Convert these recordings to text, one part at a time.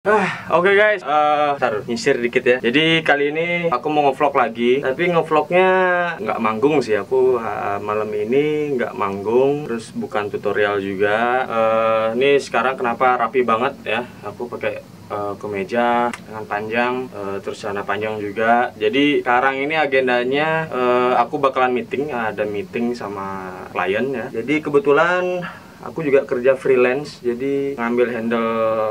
Oke guys, ntar nyisir dikit ya. Jadi kali ini aku mau ngevlog lagi, tapi ngevlognya nggak manggung sih. Aku malam ini nggak manggung, terus bukan tutorial juga. Ini sekarang kenapa rapi banget ya? Aku pakai kemeja dengan panjang, terus celana panjang juga. Jadi sekarang ini agendanya aku bakalan meeting, ada meeting sama klien ya. Jadi kebetulan aku juga kerja freelance, jadi ngambil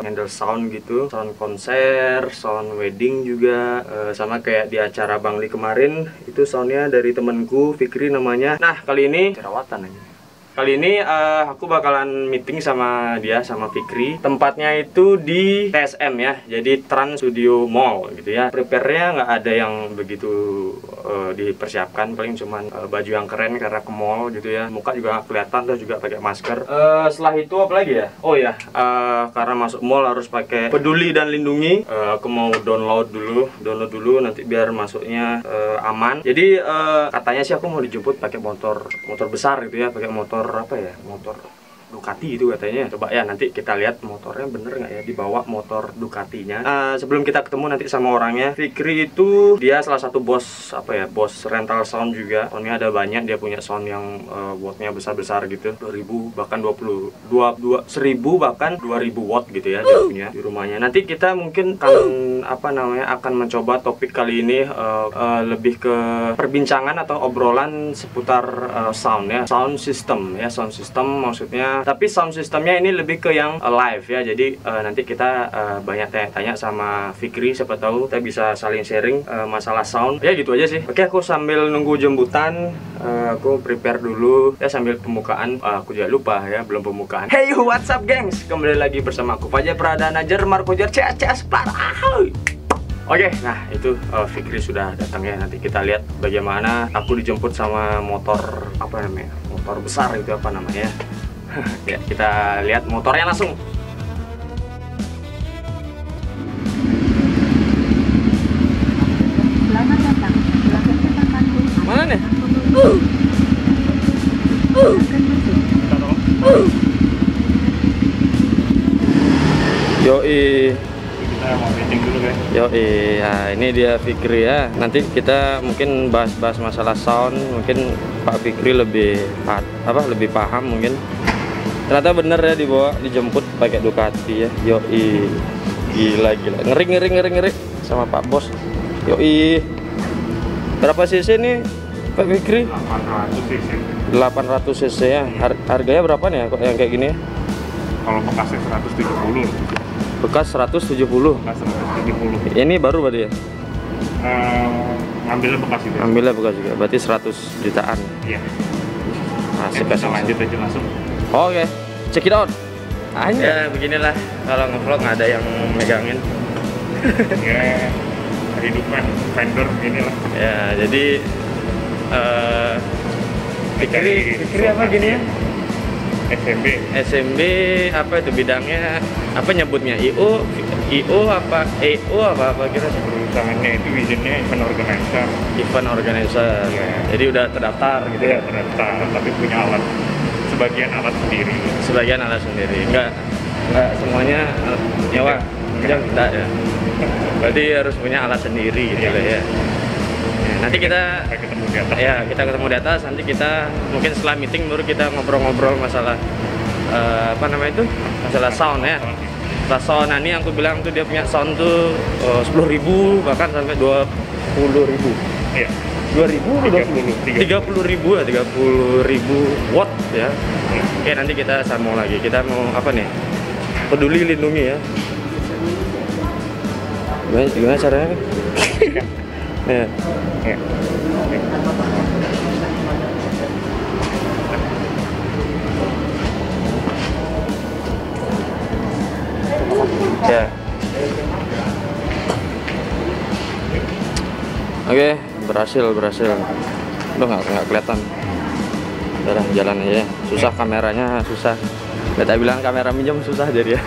handle sound gitu, sound konser, sound wedding juga, sama kayak di acara Bangli kemarin itu soundnya dari temenku Fikri namanya. Nah kali ini jerawatan aja. Kali ini aku bakalan meeting sama dia, sama Fikri. Tempatnya itu di TSM ya, jadi Trans Studio Mall gitu ya. Prepare-nya nggak ada yang begitu dipersiapkan, paling cuman baju yang keren karena ke mall gitu ya. Muka juga nggak kelihatan, terus juga pakai masker. Setelah itu apa lagi ya? Oh ya, karena masuk mall harus pakai Peduli dan Lindungi. Aku mau download dulu nanti biar masuknya aman. Jadi katanya sih aku mau dijemput pakai motor besar gitu ya, pakai motor Ducati itu katanya. Coba ya nanti kita lihat motornya bener nggak ya, dibawa motor Ducatinya. Sebelum kita ketemu nanti sama orangnya, Fikri itu dia salah satu bos bos rental sound juga. Soundnya ada banyak, dia punya sound yang wattnya besar gitu, 2000 bahkan 1000 bahkan 2000 watt gitu ya dia punya di rumahnya. Nanti kita mungkin akan mencoba topik kali ini lebih ke perbincangan atau obrolan seputar sound ya, sound system maksudnya. Tapi sound systemnya ini lebih ke yang live ya. Jadi nanti kita banyak tanya-tanya sama Fikri, siapa tahu kita bisa saling sharing masalah sound. Ya gitu aja sih. Oke, aku sambil nunggu jemputan, aku prepare dulu ya sambil pembukaan. Aku juga lupa ya, belum pembukaan. Hey, what's up gengs? Kembali lagi bersama aku Fajar Pradana Marco Jar CS parah. Oke, nah itu Fikri sudah datang ya. Nanti kita lihat bagaimana aku dijemput sama motor motor besar itu apa namanya. Ya, kita lihat motornya langsung. Selamat datang. Mana nih? Yoi. Kita mau meeting dulu guys. Yoi, nah ini dia Fikri ya. Nanti kita mungkin bahas masalah sound. Mungkin Pak Fikri lebih paham mungkin. Ternyata bener ya dijemput pakai Ducati ya. Yoi, gila ngeri sama Pak Bos. Yoi, berapa cc nih Pak Fikri? 800 cc ya. Harganya berapa nih yang kayak gini ya? Kalau bekasnya 170. Bekas 170. Bekas 170. Ini baru berarti ya? Ngambilnya bekas juga. Ambilnya bekas juga, berarti 100 jutaan. Iya. Asik, kita lanjut aja langsung. Oke, check it out. Ya beginilah kalau ngevlog nggak ada yang megangin. Ya, kehidupan vendor inilah. Ya jadi Fikri apa gini ya? SMB apa itu bidangnya, apa nyebutnya, EO apa kira Perusahaannya itu izinnya event organizer. Ya. Jadi udah terdaftar gitu ya? Terdaftar, tapi punya sebagian alat sendiri. Enggak semuanya nyewa. Enggak ya. Berarti harus punya alat sendiri gitu ya. Ya. Nanti kita ketemu di atas. Ya, kita ketemu di atas. Nanti kita mungkin setelah meeting baru kita ngobrol-ngobrol masalah masalah sound ya. Masalah sound. Nah, ini yang aku bilang tuh dia punya sound tuh 10.000 bahkan sampai 20.000. Iya. 20.000, 30.000 ya, 30.000 watt ya. Oke, nanti kita sambung lagi. Kita mau apa nih? Peduli Lindungi ya. Gimana caranya? Ya. Ya. Ya. Oke, berhasil. Udah nggak kelihatan. Udah jalan aja. Susah kameranya, susah. Kita bilang kamera minjem susah jadi ya.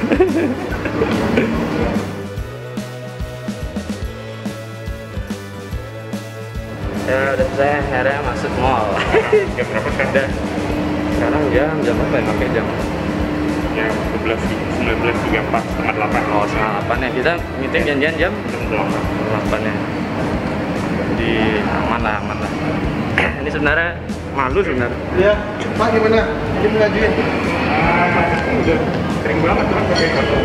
Ya udah selesai, akhirnya masuk mall. Jam berapa sekarang? Sekarang jam apa ya? Sampai jam jam 19.34, setengah 8. Oh, setengah 8 ya. Kita meeting janjian jam 8 ya. Jadi aman lah. Ini sebenarnya malu sebenarnya. Iya, Pak gimana? Jadi mengajuin? Udah sering banget kan pakai kartu.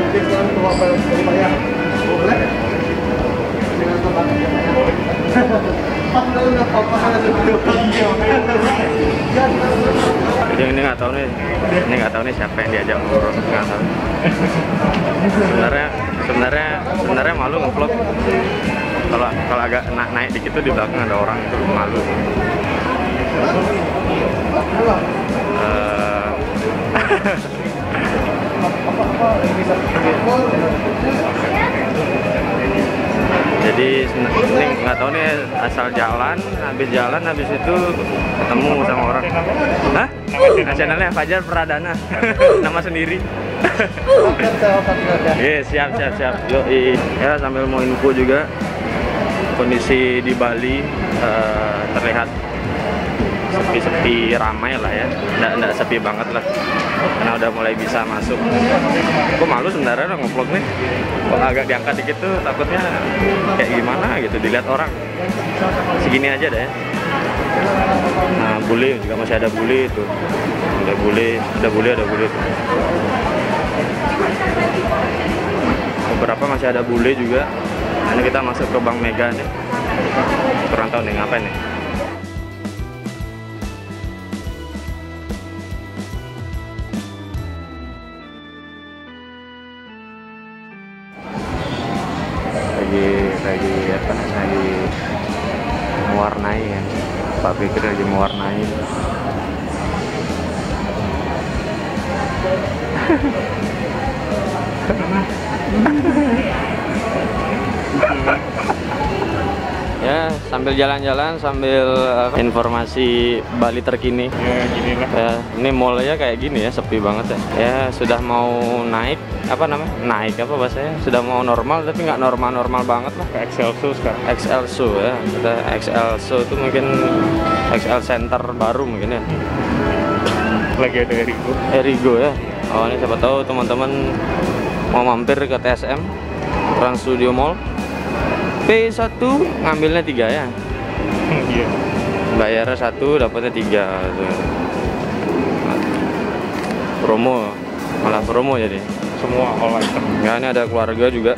Jadi sekarang bawa apa Pak ya? Boleh? Dengan Pak. Pak udah apa-apa ada video. Jadi ini nggak tahu nih siapa yang diajak ngobrol, nggak tahu. Sebenarnya malu ngevlog. Kalau agak naik dikit tuh di belakang ada orang itu malu. Jadi ini nggak tahu nih asal jalan, habis itu ketemu sama orang. Hah? Channelnya Fajar Pradana. Nama sendiri. Siap. Yoi. Ya sambil mau info juga kondisi di Bali terlihat sepi ramai lah ya, nggak sepi banget lah karena udah mulai bisa masuk. Aku malu sebenarnya nge-vlog nih, kalau agak diangkat dikit tuh takutnya kayak gimana gitu dilihat orang. Segini aja deh. Nah, bule juga masih ada bule itu, ada bule tuh. Beberapa masih ada bule juga. Ini kita masuk ke Bank Mega nih, kurang tahu nih ngapain nih. lagi mewarnai ya. Pak Fikri lagi mewarnai. Ya, sambil jalan-jalan, sambil informasi Bali terkini. Ya, ginilah. Ya, ini mallnya kayak gini ya, sepi banget ya. Ya, sudah mau naik, apa namanya? Naik apa bahasanya? Sudah mau normal, tapi nggak normal-normal banget lah. Ke Excelso sekarang. Excelso ya, kita Excelso itu mungkin XL Center baru mungkin ya. Lagi ada Erigo ya. Oh, ini siapa tahu teman-teman mau mampir ke TSM, Trans Studio Mall. P1 ngambilnya 3 ya. Iya. Bayarnya 1 dapatnya 3. Promo, malah promo jadi. Semua all item. Ya, ini ada keluarga juga.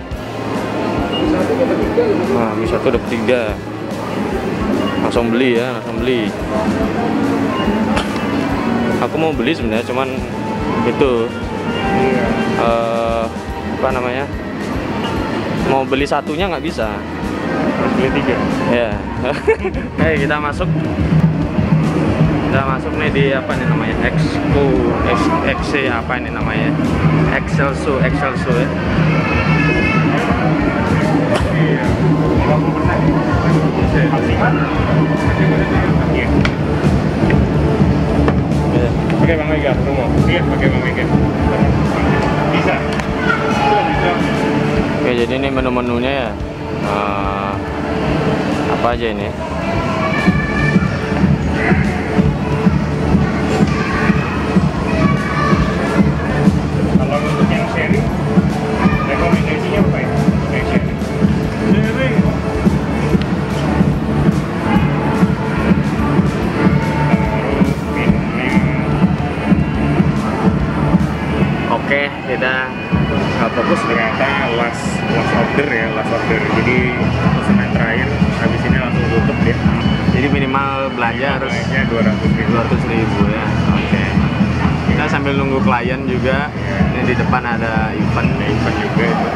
Nah, bisa tuh dapat 3. Langsung beli ya, langsung beli. Aku mau beli sebenarnya, cuman itu Iya. apa namanya? Mau beli satunya nggak bisa. Harus beli 3. Ya. Kita masuk nih di apa nih namanya, XC apa ini namanya, Excelso ya. Iya. 50%. Iya. Pakai Bang Mega promo. Iya, pakai Bang Mega. Bisa. Oke, jadi ini menu-menunya ya. Apa aja ini? Kalau untuk yang sharing, rekomendasinya apa ya? Yang sharing. Oke, kita nggak fokus. Ternyata last order. Jadi pesanan terakhir, habis ini langsung tutup dia. Jadi minimal belanja harus 200.000 ya. Oke. Kita sambil nunggu klien juga. Ini di depan ada event juga itu.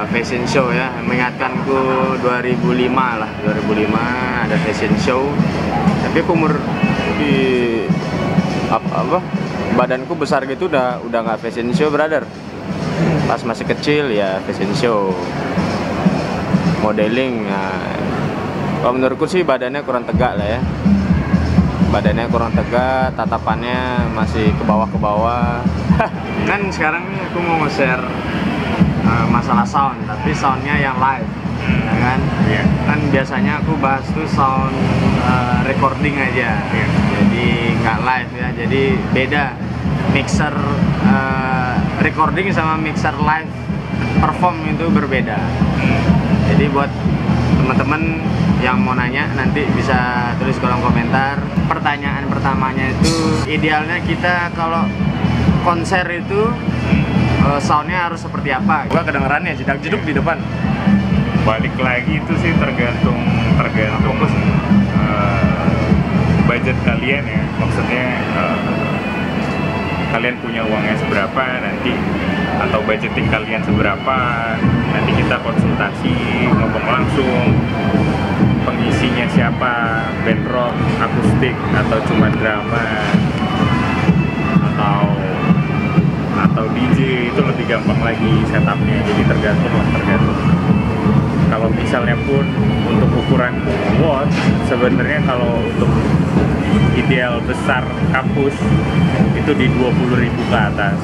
Fashion show ya. Mengingatkanku 2005 lah. 2005 ada fashion show. Tapi aku umur di apa? Badanku besar gitu udah nggak fashion show, brother. Pas masih kecil ya fashion show, modeling. Nah, kalau menurutku sih badannya kurang tegak lah ya. Badannya kurang tegak, tatapannya masih ke bawah. Kan sekarang nih aku mau nge-share masalah sound, tapi soundnya yang live, ya kan? Iya. Kan biasanya aku bahas tuh sound recording aja, Iya. jadi nggak live ya. Jadi beda mixer recording sama mixer live perform itu berbeda. Jadi buat teman-teman yang mau nanya nanti bisa tulis kolom komentar. Pertanyaan pertamanya itu idealnya kita kalau konser itu soundnya harus seperti apa? Gua kedengerannya jedak-jeduk di depan. Balik lagi itu sih tergantung budget kalian ya. Maksudnya kalian punya uangnya seberapa nanti, atau budgeting kalian seberapa, nanti kita konsultasi, ngomong langsung pengisinya siapa, band rock, akustik, atau cuma drama, atau DJ, itu lebih gampang lagi setupnya. Jadi tergantung. Kalau misalnya pun untuk ukuran watt, sebenarnya kalau untuk ideal besar kampus itu di 20.000 ke atas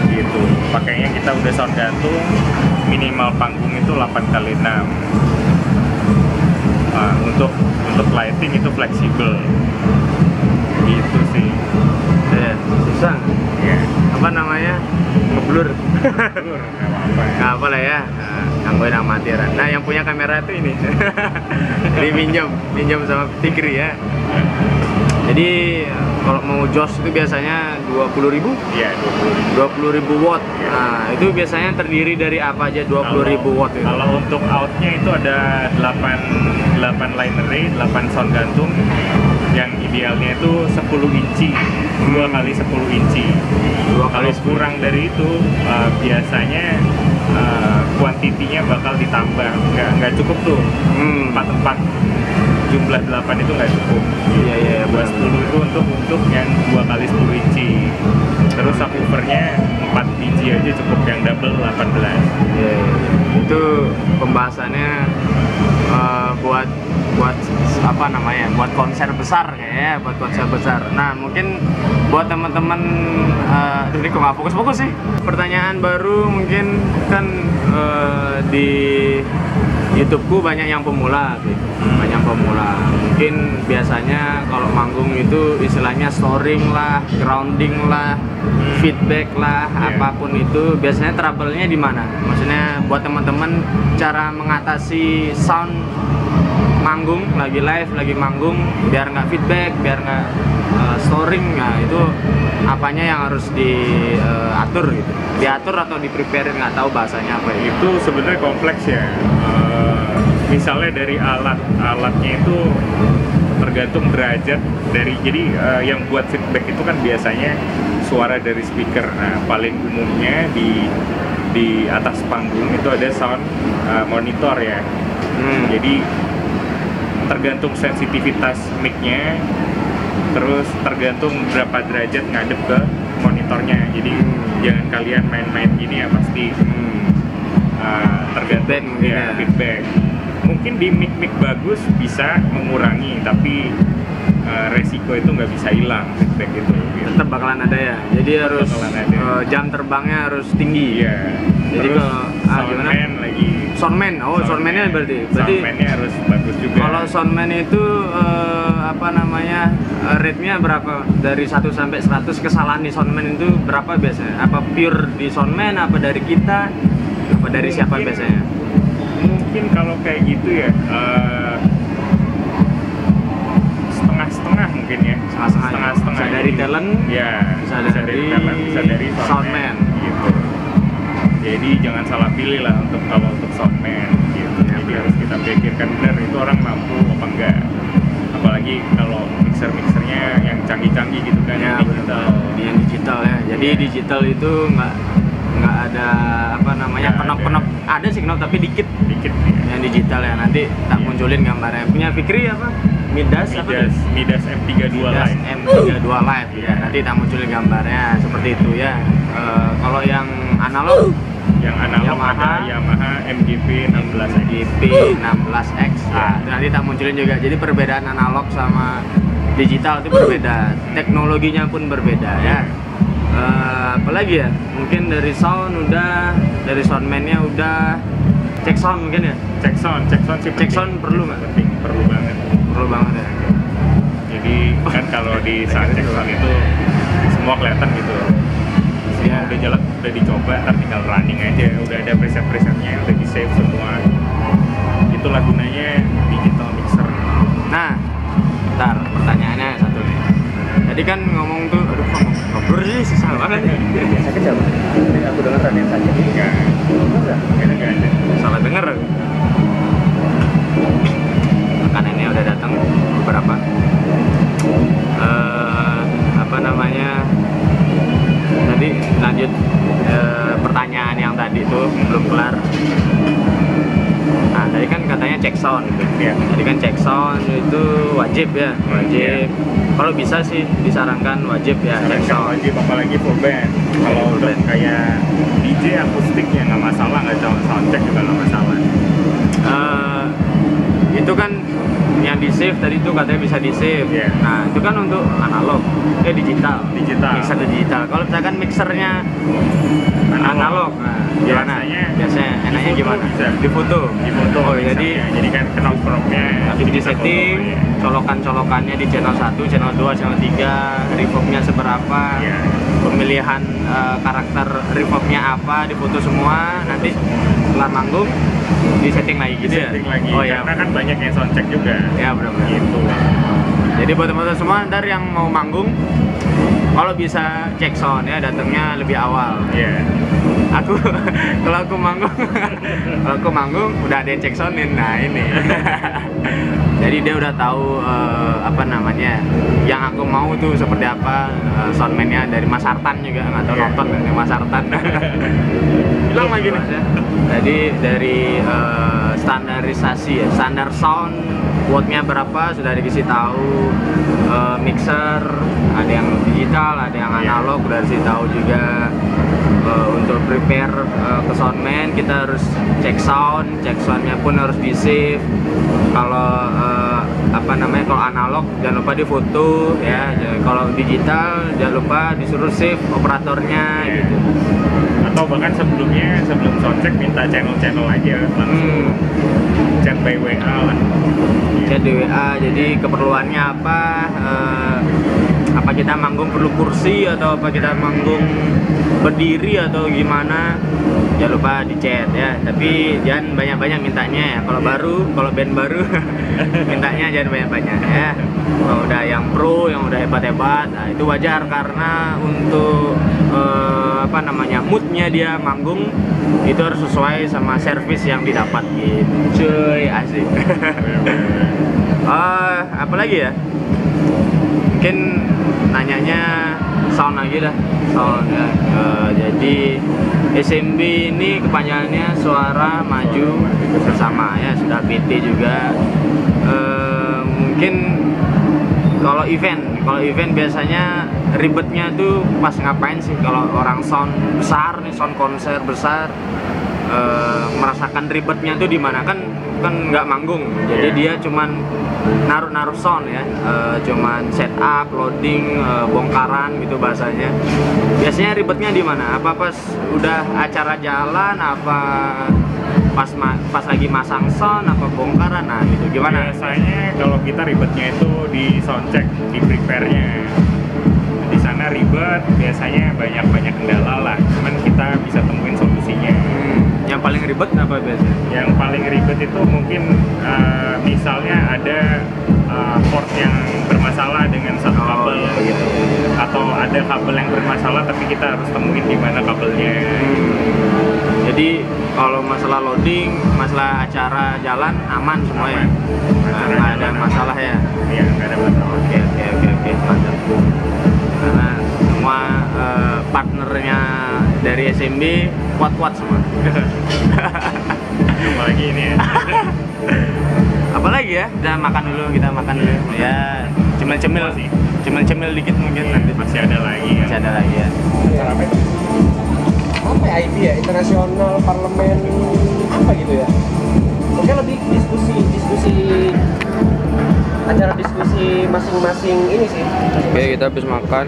gitu. Pakainya kita udah sound gantung, minimal panggung itu 8x6. Nah, untuk lighting itu fleksibel gitu sih. Susah. Apa namanya? Ngeblur. Nggak apa lah ya. Gangguin amatiran. Nah, yang punya kamera itu ini. Jadi minjem sama Fikri ya. Jadi kalau mau jos itu biasanya 20.000? Iya, 20.000 watt. Nah, itu biasanya terdiri dari apa aja 20.000 watt itu? Kalau untuk outnya itu ada 8 line array, 8 sound gantung. Yang idealnya itu 10 inci, 2 kali 10 inci. Kalau kurang dari itu, biasanya kuantitinya bakal ditambah. Nggak cukup tuh. 4 jumlah 8 itu nggak cukup. Iya. Buat 10 itu untuk yang 2 kali 10 inci. Terus subwoofernya 4 biji aja cukup, yang double 18. Iya. Itu pembahasannya buat apa namanya? Buat konser besar kayaknya, buat konser besar. Nah, mungkin buat teman-teman ini kok nggak fokus-fokus sih. Pertanyaan baru mungkin kan di YouTubeku banyak yang pemula gitu. Banyak pemula. Mungkin biasanya kalau manggung itu istilahnya storing lah, grounding lah, feedback lah, apapun itu biasanya trouble-nya di mana? Maksudnya buat teman-teman cara mengatasi sound manggung, lagi live, lagi manggung, biar nggak feedback, biar nggak storing, nah itu apanya yang harus diatur gitu? Diatur atau di-prepare, nggak tahu bahasanya apa ya? Itu sebenarnya kompleks ya. Misalnya dari alatnya itu tergantung derajat dari, jadi yang buat feedback itu kan biasanya suara dari speaker. Nah, paling umumnya di atas panggung itu ada sound monitor ya. Jadi tergantung sensitivitas mic-nya, terus tergantung berapa derajat ngadep ke monitornya. Jadi jangan kalian main-main gini ya, pasti tergantung feedback. Mungkin di mic bagus bisa mengurangi, tapi resiko itu nggak bisa hilang feedback itu. Tetap bakalan ada ya. Jadi harus jam terbangnya harus tinggi. Iya. Jadi terus kalau soundman lagi. Soundman, soundman-nya berarti. Soundman-nya harus bagus juga. Kalau soundman itu apa namanya, rate-nya berapa? Dari 1 sampai 100 kesalahan di soundman itu berapa biasanya? Apa pure di soundman, apa dari kita, apa dari siapa biasanya? Mungkin kalau kayak gitu ya setengah-setengah mungkin ya. Setengah-setengah. Bisa dari talent, ya, bisa dari talent, bisa dari soundman gitu. Jadi jangan salah pilih lah kalau untuk soundman gitu. Jadi harus kita pikirkan benar itu orang mampu apa enggak. Apalagi kalau mixernya yang canggih-canggih gitu kan, ya, digital. Yang digital ya. Jadi digital itu nggak ada apa namanya knop-knop, ada sih knop tapi dikit ya. Yang digital ya, nanti tak munculin gambarnya. Punya Fikri apa? Midas M32 Live. M32 Live ya. Nanti tak munculin gambarnya seperti itu ya. Kalau yang analog ada Yamaha MGP 16X ya. Nanti tak munculin juga. Jadi perbedaan analog sama digital itu berbeda, teknologinya pun berbeda ya. Apalagi ya, mungkin dari sound udah, dari soundman-nya udah, cek sound mungkin ya. Cek sound perlu nggak? Penting, perlu banget ya. Jadi kan kalau di saat cek sound itu semua kelihatan gitu. Semua udah jalan, udah dicoba, tapi tinggal running aja. Udah ada preset-presetnya, udah di save semua. Itulah gunanya digital mixer. Nah, bentar, pertanyaannya satu nih. Tadi kan ngomong tuh, aduh kok ngobrol sih susah banget nih. Biasa kecil. Ini aku dengar Raden saja. Enggak, enggak ada. Salah denger. Makanannya udah datang beberapa. Apa namanya? Tadi lanjut pertanyaan yang tadi tuh belum kelar. Nah, tadi kan katanya cek sound gitu. Iya. Tadi kan cek sound itu wajib ya, wajib. Kalau bisa sih disarankan wajib ya cek sound. Wajib, apalagi full band. Kalau Full untuk band. kayak DJ akustik ya nggak masalah, nggak soundcheck juga nggak masalah. Itu kan yang di save tadi itu katanya bisa di save. Iya. Nah, itu kan untuk analog, digital. Digital. Mixer digital. Kalau misalkan mixernya analog, nah, gimana? Biasanya enaknya Di foto gimana? bisa. Di foto. Di foto. Oh, mixernya. jadi kan knop-knopnya Langsung di setting, ya. colokan-colokannya di channel 1, channel 2, channel 3, reverbnya seberapa, Iya. pemilihan karakter reverbnya apa, difoto semua, nanti setelah manggung di setting lagi gitu ya? Setting lagi. Oh ya, Karena kan banyak yang soundcheck juga. ya benar-benar. Gitu. Jadi buat teman-teman semua, ntar yang mau manggung, kalau bisa cek sound ya, datangnya lebih awal. Iya. Aku kalau aku manggung udah ada yang cek soundin. Nah ini jadi dia udah tahu apa namanya yang aku mau tuh seperti apa. Soundman-nya dari Mas Artan juga nggak tahu nonton dari Mas Artan. Bilang lagi nih. Jadi dari standarisasi ya, standar sound watt-nya berapa sudah dikasih tahu. Mixer ada yang digital, ada yang analog, udah dikasih tahu juga. Untuk prepare ke soundman kita harus cek soundnya pun harus di save. Kalau apa namanya, kalau analog jangan lupa difoto ya. Kalau digital jangan lupa disuruh save operatornya gitu. Atau bahkan sebelum soundcheck minta channel aja langsung chat by WA lah. Chat di WA. Jadi keperluannya apa? Apa kita manggung perlu kursi atau apa kita manggung berdiri atau gimana, jangan lupa di chat ya. Tapi jangan banyak-banyak mintanya ya. Kalau band baru mintanya jangan banyak-banyak ya. Kalau udah yang pro, yang udah hebat-hebat, nah itu wajar karena untuk apa namanya, moodnya dia manggung itu harus sesuai sama service yang didapat gitu. Cuy, asik. Apa lagi ya? Mungkin nanyanya sound lagi dah, sound ya. Jadi SMB ini kepanjangannya suara maju bersama ya, sudah PT juga. Mungkin kalau event biasanya ribetnya tuh pas ngapain sih? Kalau orang sound besar nih, sound konser besar, merasakan ribetnya tuh di mana? Kan nggak manggung, jadi dia cuman naruh sound ya, cuman setup, loading, bongkaran gitu bahasanya. Biasanya ribetnya di mana? Apa pas udah acara jalan, apa pas lagi masang sound, apa bongkaran? Nah gitu gimana? Biasanya kalau kita ribetnya itu di soundcheck, di prepare-nya. Di sana ribet, biasanya banyak kendala lah. Cuman kita bisa temuin solusinya. Yang paling ribet apa biasanya? Yang paling ribet itu mungkin misalnya ada port yang bermasalah dengan satu kabel, atau ada kabel yang bermasalah tapi kita harus temuin di mana kabelnya. Jadi kalau masalah loading, masalah acara jalan aman semua ya? Nggak ada masalah ya? Iya, nggak ada masalah. Oke, mantap. Karena semua partnernya dari SMB kuat-kuat semua. Apalagi ini ya. Apalagi ya? Kita makan dulu ya. Cemil dikit mungkin nanti. Masih ada lagi ya. Masih ada lagi ya. Apa ya, IP ya, internasional parlemen apa gitu ya? Mungkin lebih diskusi acara diskusi masing-masing ini sih. Oke, kita habis makan.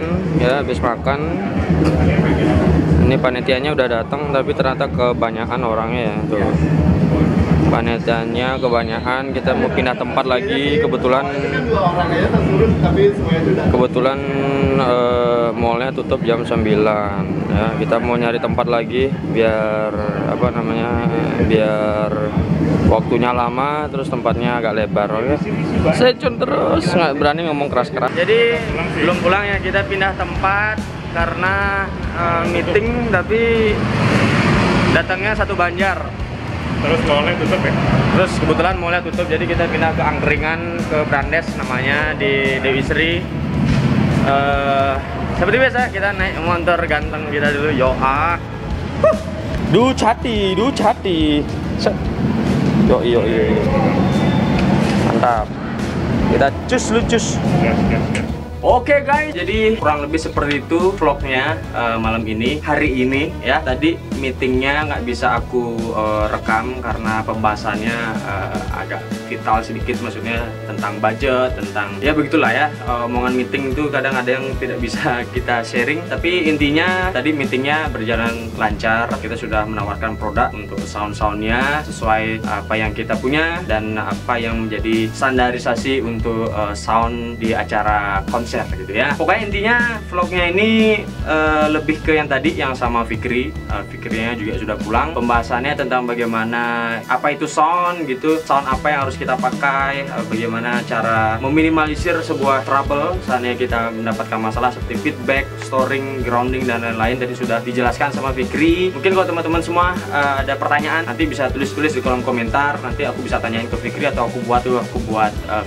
Ini panitianya udah datang tapi ternyata kebanyakan orangnya ya tuh. Panitianya kebanyakan, kita mau pindah tempat lagi. Kebetulan mallnya tutup jam 9 ya. Kita mau nyari tempat lagi biar apa namanya, biar waktunya lama terus tempatnya agak lebar. Oke, saya terus nggak berani ngomong keras-keras. Jadi belum pulang ya, kita pindah tempat karena meeting, tapi datangnya satu Banjar. Terus mallnya tutup ya? Terus kebetulan mallnya tutup, jadi kita pindah ke angkringan, ke Brandes namanya, di Dewi Sri. Seperti biasa kita naik motor ganteng kita dulu. Ducati. Yo. Mantap. Kita cus. Oke guys, jadi kurang lebih seperti itu vlognya malam ini, hari ini ya. Tadi meetingnya nggak bisa aku rekam karena pembahasannya agak vital sedikit, maksudnya tentang budget, tentang ya begitulah ya. Omongan meeting itu kadang ada yang tidak bisa kita sharing, tapi intinya tadi meetingnya berjalan lancar. Kita sudah menawarkan produk untuk sound-soundnya sesuai apa yang kita punya dan apa yang menjadi standarisasi untuk sound di acara konser gitu ya. Pokoknya intinya vlognya ini lebih ke yang tadi, yang sama Fikrinya juga sudah pulang. Pembahasannya tentang bagaimana apa itu sound gitu, sound apa yang harus kita pakai, bagaimana cara meminimalisir sebuah trouble saatnya kita mendapatkan masalah seperti feedback, storing, grounding dan lain-lain. Tadi sudah dijelaskan sama Fikri. Mungkin kalau teman-teman semua ada pertanyaan, nanti bisa tulis-tulis di kolom komentar. Nanti aku bisa tanyain ke Fikri atau aku buat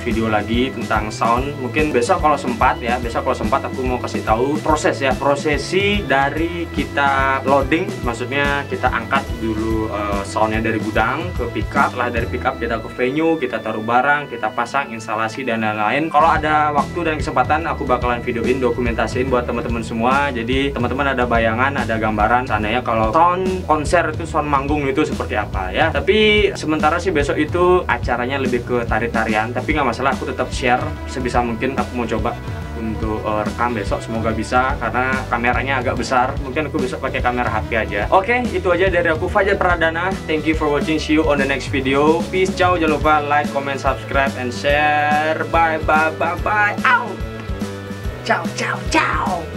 video lagi tentang sound. Mungkin besok kalau sempat ya, kalau sempat aku mau kasih tahu prosesi dari kita loading, maksudnya kita angkat dulu soundnya dari gudang ke pickup. Setelah dari pickup kita ke venue, kita taruh barang, kita pasang, instalasi dan lain-lain. Kalau ada waktu dan kesempatan aku bakalan videoin, dokumentasiin buat teman-teman semua. Jadi teman-teman ada bayangan, ada gambaran seandainya kalau sound konser itu, sound manggung itu seperti apa ya. Tapi sementara sih besok itu acaranya lebih ke tari-tarian, tapi nggak masalah, aku tetap share sebisa mungkin. Aku mau coba untuk rekam besok, semoga bisa karena kameranya agak besar. Mungkin aku besok pakai kamera HP aja. Oke, itu aja dari aku, Fajar Pradana. Thank you for watching, see you on the next video. Peace, ciao, jangan lupa like, comment, subscribe, and share. Bye. Out. Ciao.